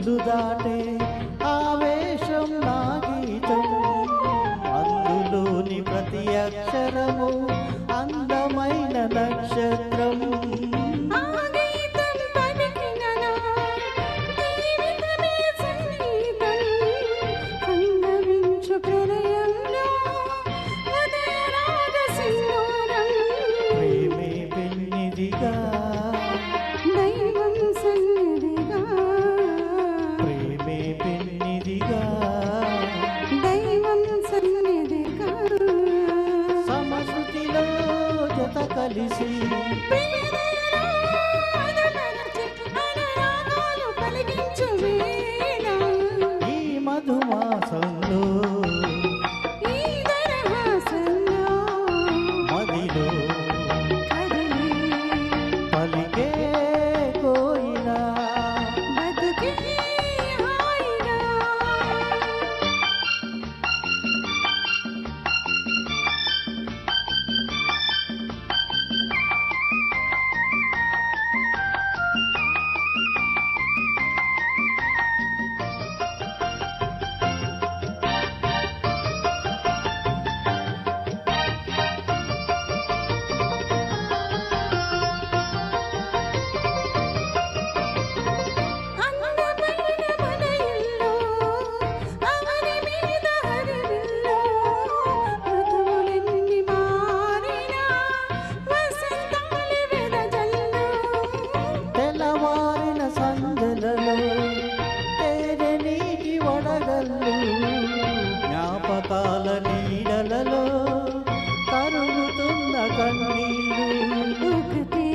మనసులు దాటే ఆవేశం నా గీతం, అందులోని ప్రతి అక్షరము అందమైన నక్షత్రం. ప్రేమే పెన్నిదిగా దైవం సన్నిధిగా, ప్రేమే పెన్నిదిగా దైవం సన్నిధిగా, సమశృతిలో జత కలిసి అనురాగాలు పలికించు వేళ, ఈ మధుమాసంలో ఈ దరహాసంలో మదిలో కదిలి పలికే కోయిలా. బతుకే హాయిగా. అందమైన మన ఇల్లు, అవని మీద హరివిల్లు, ఋతువులెన్ని మారినా వసంతాలు వెదజల్లు. తెల్లవారిన సందలలో తేనె నీటి వడగల్లు, జ్ఞాపకాల నీడలలో కరుగుతున్న కన్నీళ్ళు. ఒకటి